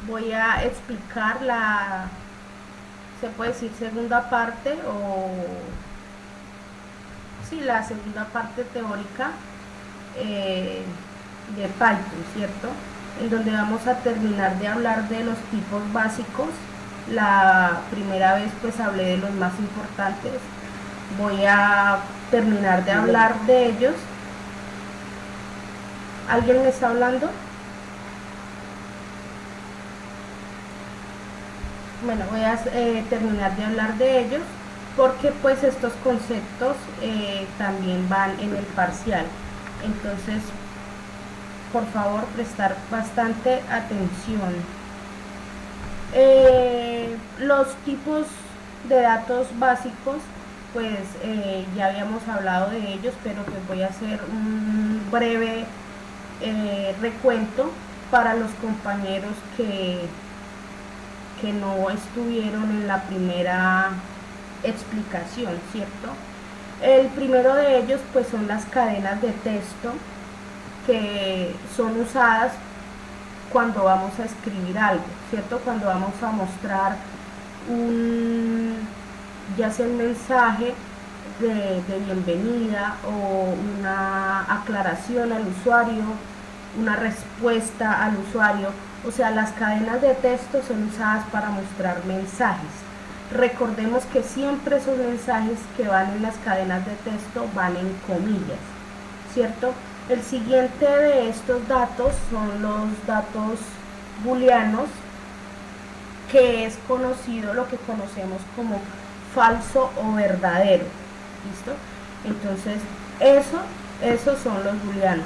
voy a explicar se puede decir segunda parte o sí, la segunda parte teórica de Python, ¿cierto? En donde vamos a terminar de hablar de los tipos básicos. La primera vez pues hablé de los más importantes. Voy a terminar de hablar de ellos. ¿Alguien me está hablando? Bueno, voy a terminar de hablar de ellos porque pues estos conceptos también van en el parcial. Entonces, por favor, prestar bastante atención. Los tipos de datos básicos, pues ya habíamos hablado de ellos, pero pues voy a hacer un breve recuento para los compañeros que no estuvieron en la primera explicación, ¿cierto? El primero de ellos pues son las cadenas de texto que son usadas cuando vamos a escribir algo, ¿cierto? Cuando vamos a mostrar ya sea un mensaje de bienvenida o una aclaración al usuario, una respuesta al usuario. O sea, las cadenas de texto son usadas para mostrar mensajes. Recordemos que siempre esos mensajes que van en las cadenas de texto van en comillas, ¿cierto? El siguiente de estos datos son los datos booleanos, que es conocido, lo que conocemos como falso o verdadero, ¿listo? Entonces, esos son los booleanos.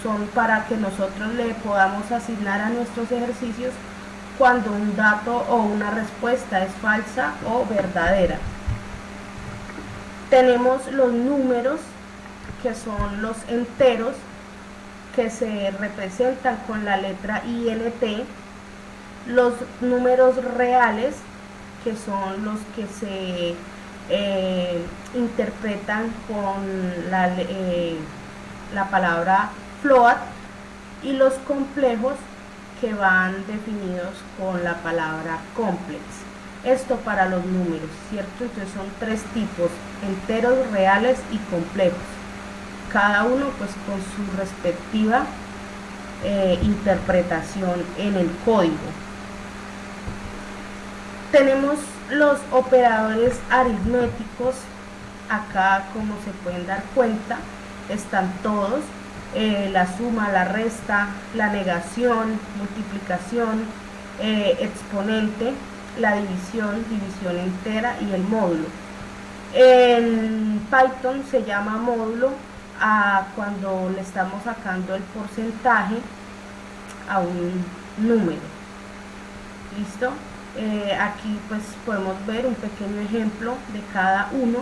Son para que nosotros le podamos asignar a nuestros ejercicios cuando un dato o una respuesta es falsa o verdadera. Tenemos los números, que son los enteros, que se representan con la letra INT, los números reales, que son los que se interpretan con la palabra float, y los complejos, que van definidos con la palabra complex. Esto para los números, ¿cierto? Entonces son tres tipos: enteros, reales y complejos, cada uno pues con su respectiva interpretación en el código. Tenemos los operadores aritméticos. Acá, como se pueden dar cuenta, están todos: la suma, la resta, la negación, multiplicación, exponente, la división, división entera y el módulo. En Python se llama módulo cuando le estamos sacando el porcentaje a un número. ¿Listo? Aquí pues podemos ver un pequeño ejemplo de cada uno,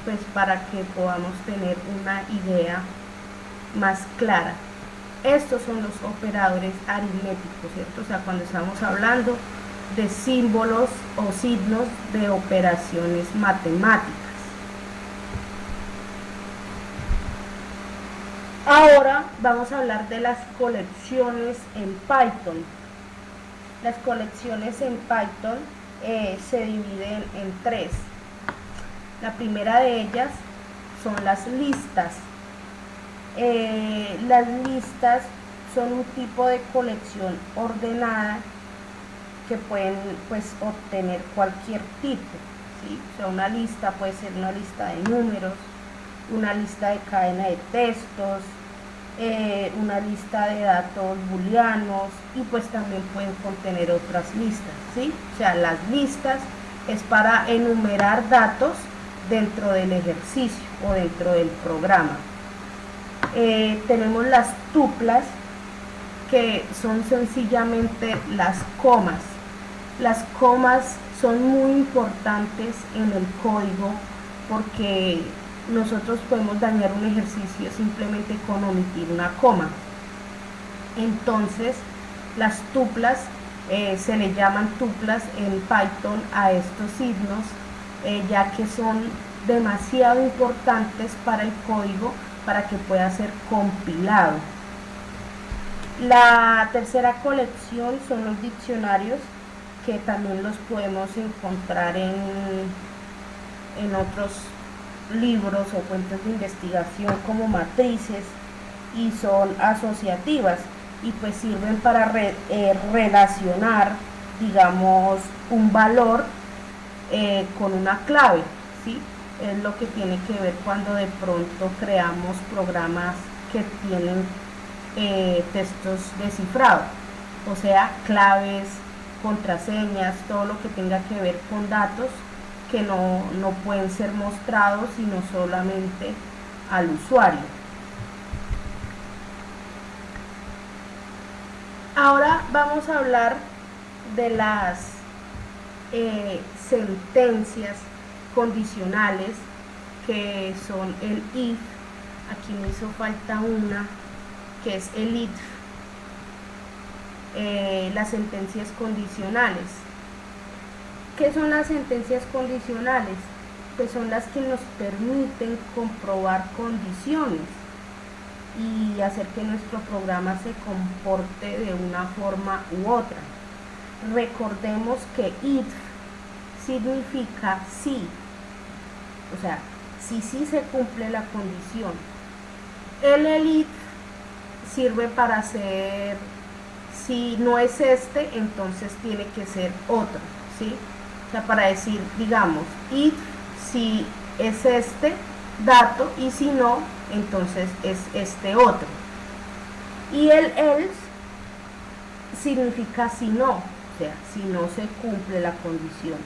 pues para que podamos tener una idea más clara. Estos son los operadores aritméticos, ¿cierto? O sea, cuando estamos hablando de símbolos o signos de operaciones matemáticas. Ahora vamos a hablar de las colecciones en Python. Las colecciones en Python se dividen en tres. La primera de ellas son las listas. Las listas son un tipo de colección ordenada que pueden pues obtener cualquier tipo, ¿sí? O sea, una lista puede ser una lista de números, una lista de cadena de textos, una lista de datos booleanos, y pues también pueden contener otras listas, ¿sí? O sea, las listas es para enumerar datos dentro del ejercicio o dentro del programa. Tenemos las tuplas, que son sencillamente las comas. Las comas son muy importantes en el código porque nosotros podemos dañar un ejercicio simplemente con omitir una coma. Entonces, las tuplas, se le llaman tuplas en Python a estos signos, ya que son demasiado importantes para el código para que pueda ser compilado. La tercera colección son los diccionarios, que también los podemos encontrar en otros libros o fuentes de investigación como matrices, y son asociativas y pues sirven para relacionar, digamos, un valor con una clave, ¿sí? Es lo que tiene que ver cuando de pronto creamos programas que tienen textos descifrados, o sea, claves, contraseñas, todo lo que tenga que ver con datos que no pueden ser mostrados sino solamente al usuario. Ahora vamos a hablar de las sentencias condicionales, que son el if. Aquí me hizo falta una, que es el if. Las sentencias condicionales. ¿Qué son las sentencias condicionales? Pues son las que nos permiten comprobar condiciones y hacer que nuestro programa se comporte de una forma u otra. Recordemos que if significa sí, o sea, si sí se cumple la condición. El if sirve para hacer, si no es este, entonces tiene que ser otro, ¿sí? O sea, para decir, digamos, if si es este dato y si no, entonces es este otro. Y el else significa si no, o sea, si no se cumple la condición.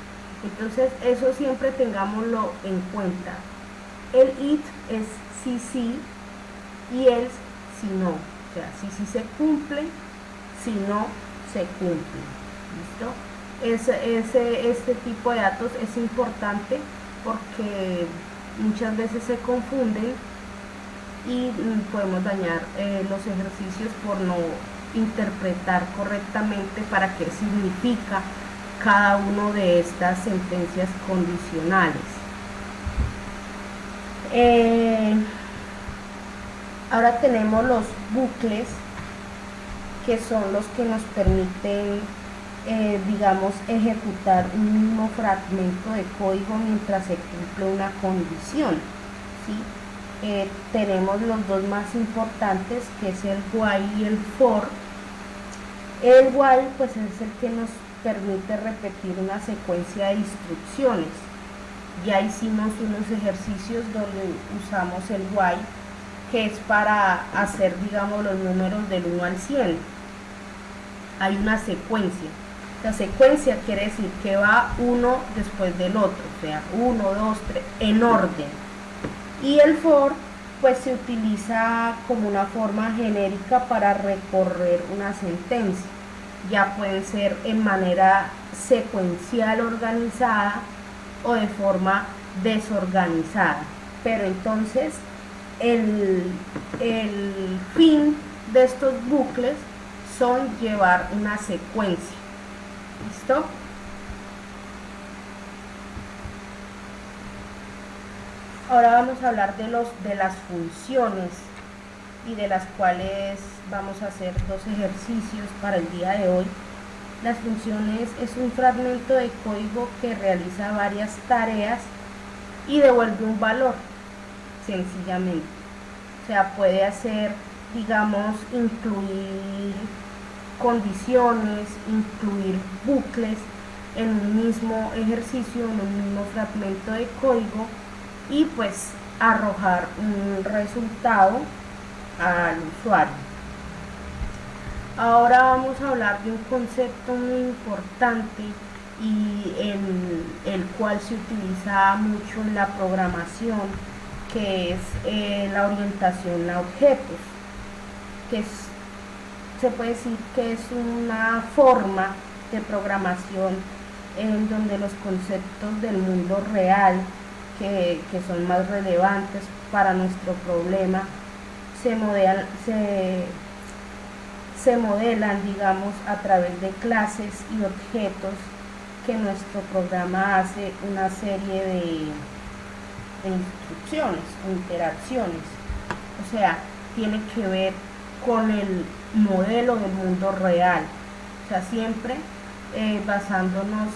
Entonces eso siempre tengámoslo en cuenta. El if es si sí y else si no, o sea, si sí se cumple, si no se cumple. ¿Listo? Este tipo de datos es importante porque muchas veces se confunden y podemos dañar los ejercicios por no interpretar correctamente para qué significa cada uno de estas sentencias condicionales. Ahora tenemos los bucles, que son los que nos permiten digamos, ejecutar un mismo fragmento de código mientras se cumple una condición, ¿sí? Tenemos los dos más importantes, que es el while y el for. El while pues es el que nos permite repetir una secuencia de instrucciones. Ya hicimos unos ejercicios donde usamos el while, que es para hacer, digamos, los números del 1 al 100. Hay una secuencia. La secuencia quiere decir que va uno después del otro, o sea, 1, 2, 3, en orden. Y el for, pues se utiliza como una forma genérica para recorrer una sentencia. Ya puede ser en manera secuencial organizada o de forma desorganizada. Pero entonces, el fin de estos bucles son llevar una secuencia. ¿Listo? Ahora vamos a hablar de las funciones, y de las cuales vamos a hacer dos ejercicios para el día de hoy. Las funciones es un fragmento de código que realiza varias tareas y devuelve un valor, sencillamente. O sea, puede hacer, digamos, incluir condiciones, incluir bucles en un mismo ejercicio, en un mismo fragmento de código, y pues arrojar un resultado al usuario. Ahora vamos a hablar de un concepto muy importante y el cual se utiliza mucho en la programación, que es la orientación a objetos, que se puede decir que es una forma de programación en donde los conceptos del mundo real, que son más relevantes para nuestro problema, se modelan, digamos, a través de clases y objetos, que nuestro programa hace una serie de instrucciones o interacciones. O sea, tiene que ver con el modelo del mundo real, o sea, siempre basándonos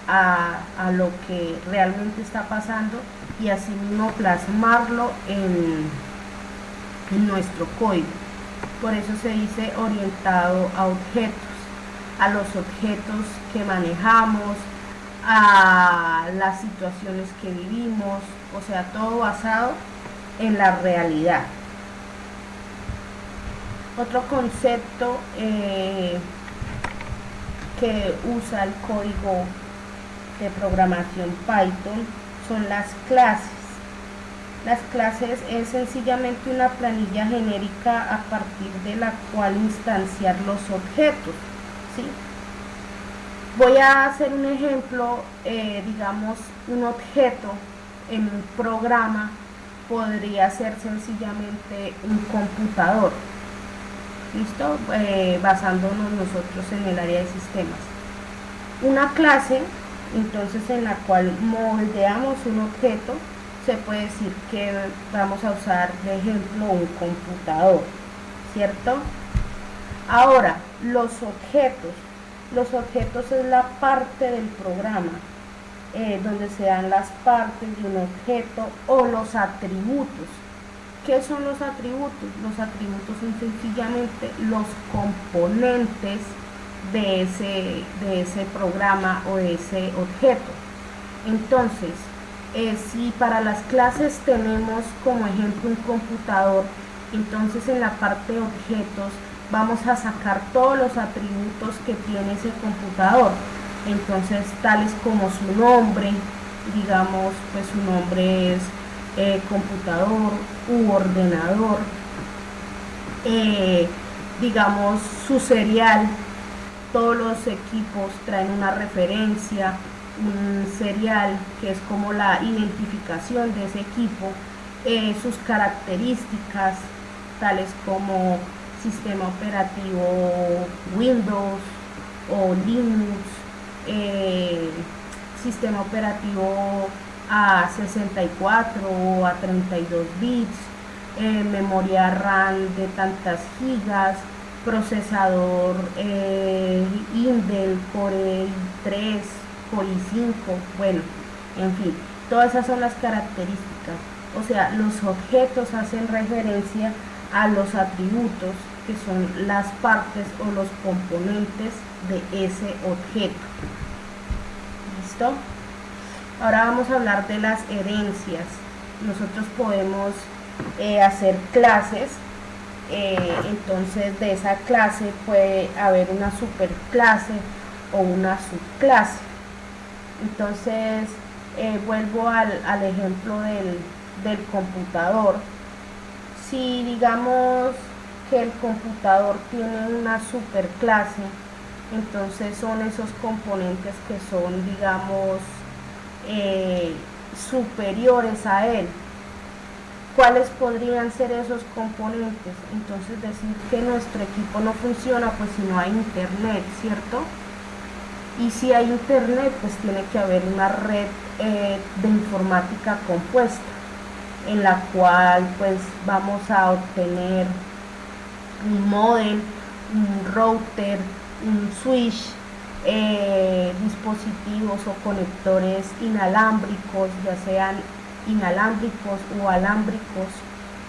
a lo que realmente está pasando y así mismo plasmarlo en nuestro código. Por eso se dice orientado a objetos, a los objetos que manejamos, a las situaciones que vivimos, o sea, todo basado en la realidad. Otro concepto que usa el código de programación Python son las clases. Las clases es sencillamente una planilla genérica a partir de la cual instanciar los objetos, ¿sí? Voy a hacer un ejemplo, digamos, un objeto en un programa podría ser sencillamente un computador, ¿listo? Basándonos nosotros en el área de sistemas. Una clase, entonces, en la cual moldeamos un objeto, se puede decir que vamos a usar de ejemplo un computador, ¿cierto? Ahora, los objetos es la parte del programa donde se dan las partes de un objeto o los atributos. ¿Qué son los atributos? Los atributos son sencillamente los componentes de ese programa o de ese objeto. Entonces, si para las clases tenemos como ejemplo un computador, entonces en la parte de objetos vamos a sacar todos los atributos que tiene ese computador. Entonces, tales como su nombre, digamos, pues su nombre es computador u ordenador, digamos su serial, todos los equipos traen una referencia, un serial que es como la identificación de ese equipo, sus características tales como sistema operativo Windows o Linux, sistema operativo a 64 o a 32 bits, memoria RAM de tantas gigas, procesador Intel Core i3, Core i5, bueno, en fin, todas esas son las características. O sea, los objetos hacen referencia a los atributos que son las partes o los componentes de ese objeto. ¿Listo? Ahora vamos a hablar de las herencias. Nosotros podemos hacer clases, entonces de esa clase puede haber una superclase o una subclase. Entonces vuelvo al ejemplo del computador. Si digamos que el computador tiene una superclase, entonces son esos componentes que son, digamos, superiores a él. ¿Cuáles podrían ser esos componentes? Entonces decir que nuestro equipo no funciona pues si no hay internet, ¿cierto? Y si hay internet pues tiene que haber una red de informática compuesta en la cual pues vamos a obtener un módem, un router, un switch, dispositivos o conectores inalámbricos, ya sean inalámbricos o alámbricos,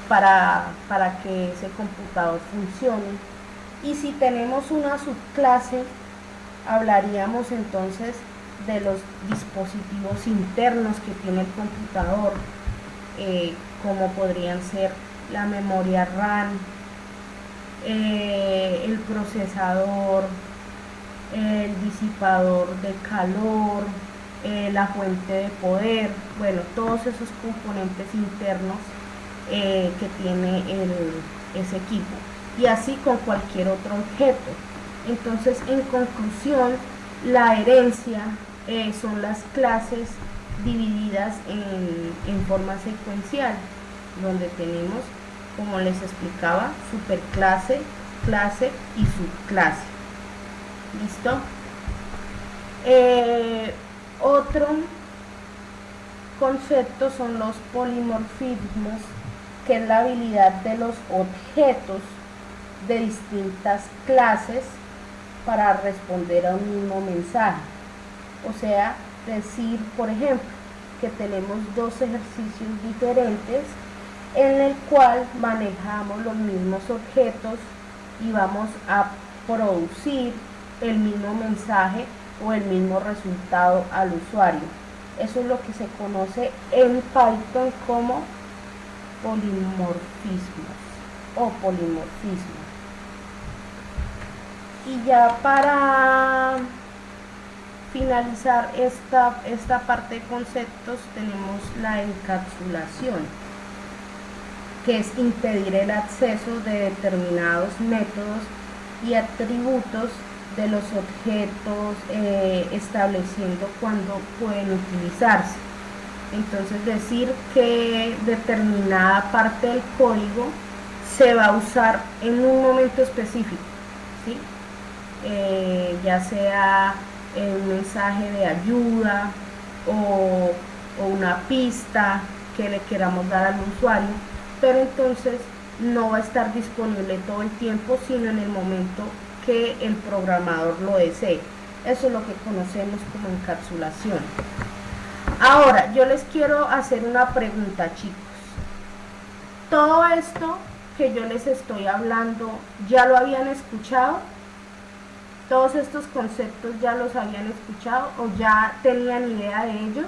para que ese computador funcione. Y si tenemos una subclase, hablaríamos entonces de los dispositivos internos que tiene el computador, como podrían ser la memoria RAM, el procesador, el disipador de calor, la fuente de poder, bueno, todos esos componentes internos que tiene ese equipo, y así con cualquier otro objeto. Entonces, en conclusión, la herencia son las clases divididas en forma secuencial, donde tenemos, como les explicaba, superclase, clase y subclase. ¿Listo? Otro concepto son los polimorfismos, que es la habilidad de los objetos de distintas clases para responder a un mismo mensaje. O sea, decir, por ejemplo, que tenemos dos ejercicios diferentes en el cual manejamos los mismos objetos y vamos a producir el mismo mensaje o el mismo resultado al usuario. Eso es lo que se conoce en Python como polimorfismos o polimorfismo. Y ya para finalizar esta parte de conceptos tenemos la encapsulación, que es impedir el acceso de determinados métodos y atributos de los objetos, estableciendo cuándo pueden utilizarse. Entonces decir que determinada parte del código se va a usar en un momento específico, ¿sí? Ya sea un mensaje de ayuda o una pista que le queramos dar al usuario, pero entonces no va a estar disponible todo el tiempo, sino en el momento que el programador lo desee. Eso es lo que conocemos como encapsulación. Ahora, yo les quiero hacer una pregunta, chicos. Todo esto que yo les estoy hablando, ¿ya lo habían escuchado? ¿Todos estos conceptos ya los habían escuchado o ya tenían idea de ellos?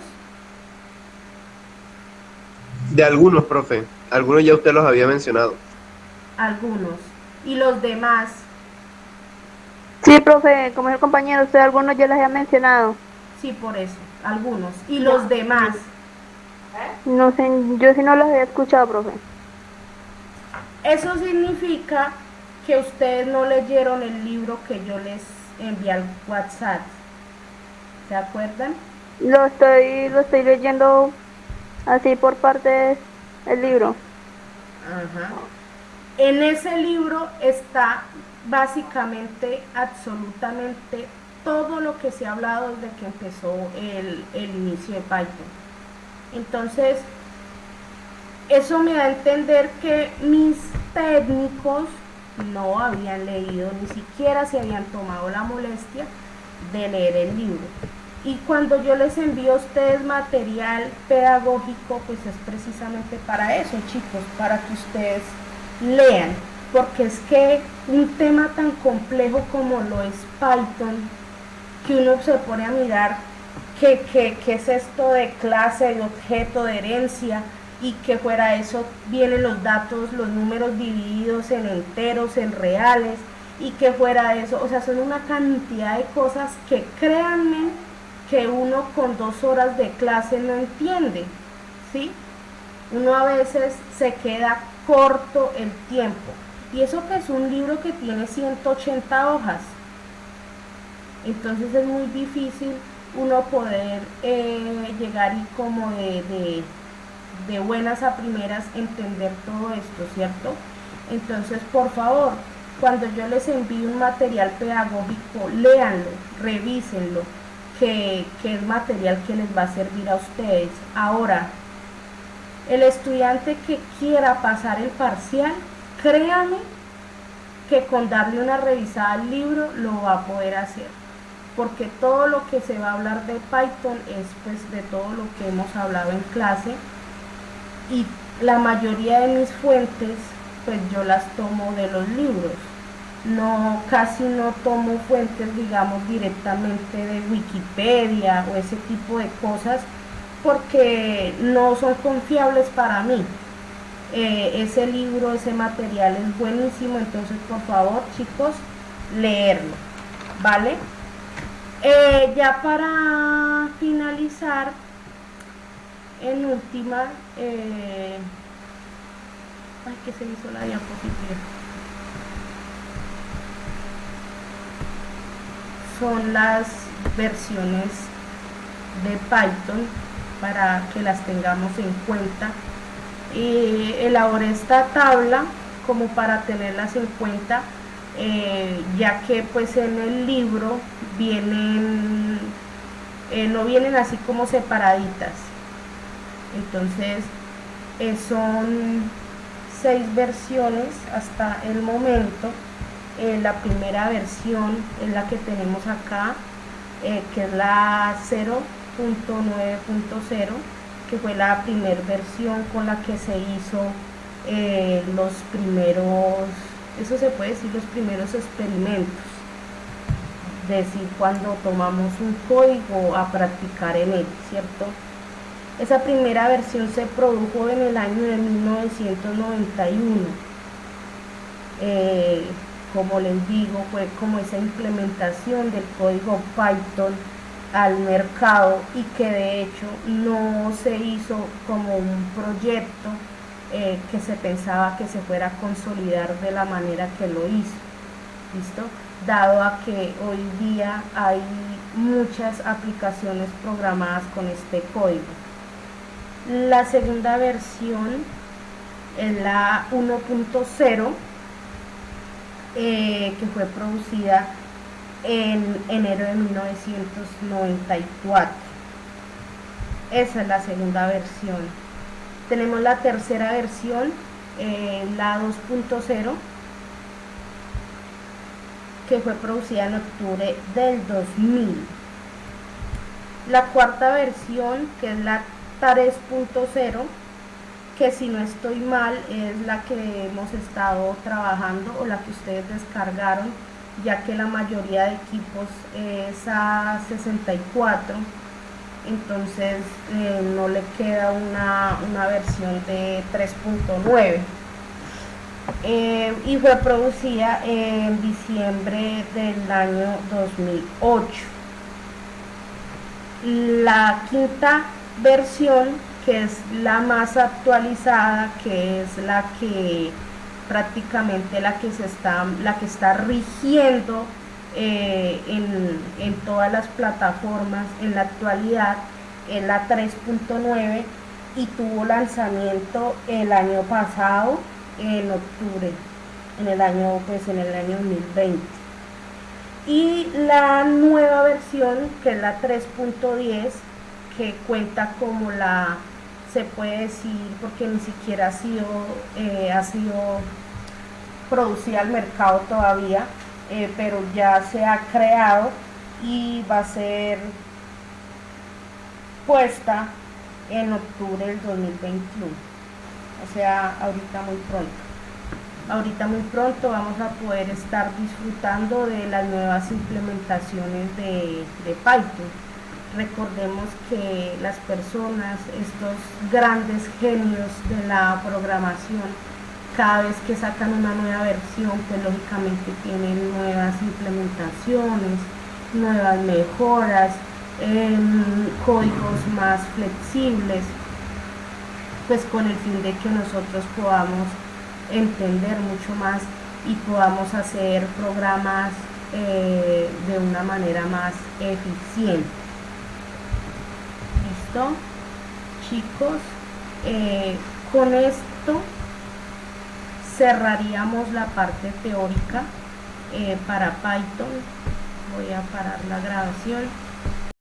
De algunos, profe. Algunos ya usted los había mencionado. Algunos. ¿Y los demás? Sí, profe, como es el compañero, usted algunos ya les había mencionado. Sí, por eso, algunos. ¿Y los demás? No sé, yo sí no los había escuchado, profe. Eso significa que ustedes no leyeron el libro que yo les envié al WhatsApp. ¿Se acuerdan? Lo estoy leyendo así por parte del libro. Ajá. En ese libro está básicamente, absolutamente todo lo que se ha hablado desde que empezó el inicio de Python. Entonces, eso me da a entender que mis técnicos no habían leído, ni siquiera se habían tomado la molestia de leer el libro. Y cuando yo les envío a ustedes material pedagógico, pues es precisamente para eso, chicos, para que ustedes lean, porque es que un tema tan complejo como lo es Python, que uno se pone a mirar qué es esto de clase, de objeto, de herencia, y que fuera de eso vienen los datos, los números divididos en enteros, en reales, y que fuera de eso, o sea, son una cantidad de cosas que créanme que uno con 2 horas de clase no entiende, ¿sí? Uno a veces se queda corto el tiempo, y eso que es un libro que tiene 180 hojas, entonces es muy difícil uno poder llegar y como de buenas a primeras entender todo esto, ¿cierto? Entonces, por favor, cuando yo les envíe un material pedagógico, léanlo, revísenlo, que es material que les va a servir a ustedes. Ahora, el estudiante que quiera pasar el parcial, créame que con darle una revisada al libro lo va a poder hacer, porque todo lo que se va a hablar de Python es pues de todo lo que hemos hablado en clase, y la mayoría de mis fuentes pues yo las tomo de los libros, no, casi no tomo fuentes digamos directamente de Wikipedia o ese tipo de cosas, porque no son confiables para mí. Ese libro, ese material es buenísimo, entonces por favor chicos, leerlo, ¿vale? Ya para finalizar, en última, ay, que se hizo la diapositiva, son las versiones de Python para que las tengamos en cuenta. Elaboré esta tabla como para tenerlas en cuenta, ya que pues en el libro vienen, no vienen así como separaditas. Entonces son 6 versiones hasta el momento. La primera versión es la que tenemos acá, que es la 0.9.0, que fue la primera versión con la que se hizo los primeros, eso se puede decir, los primeros experimentos, es decir, cuando tomamos un código a practicar en él, ¿cierto? Esa primera versión se produjo en el año de 1991. Como les digo, fue como esa implementación del código Python al mercado, y que de hecho no se hizo como un proyecto que se pensaba que se fuera a consolidar de la manera que lo hizo, ¿listo? Dado a que hoy día hay muchas aplicaciones programadas con este código. La segunda versión es la 1.0, que fue producida en enero de 1994. Esa es la segunda versión. Tenemos la tercera versión, la 2.0, que fue producida en octubre del 2000. La cuarta versión, que es la 3.0, que si no estoy mal es la que hemos estado trabajando o la que ustedes descargaron, ya que la mayoría de equipos es a 64, entonces no le queda una versión de 3.9. Y fue producida en diciembre del año 2008. La quinta versión, que es la más actualizada, que es la que prácticamente la que está rigiendo en todas las plataformas en la actualidad, es la 3.9, y tuvo lanzamiento el año pasado, en octubre, en el año 2020. Y la nueva versión, que es la 3.10, que cuenta como se puede decir, porque ni siquiera ha sido producida al mercado todavía, pero ya se ha creado y va a ser puesta en octubre del 2021. O sea, ahorita muy pronto vamos a poder estar disfrutando de las nuevas implementaciones de Python. Recordemos que las personas, estos grandes genios de la programación, cada vez que sacan una nueva versión, pues lógicamente tienen nuevas implementaciones, nuevas mejoras, códigos más flexibles, pues con el fin de que nosotros podamos entender mucho más y podamos hacer programas de una manera más eficiente. ¿Listo? Chicos, con esto cerraríamos la parte teórica para Python. Voy a parar la grabación.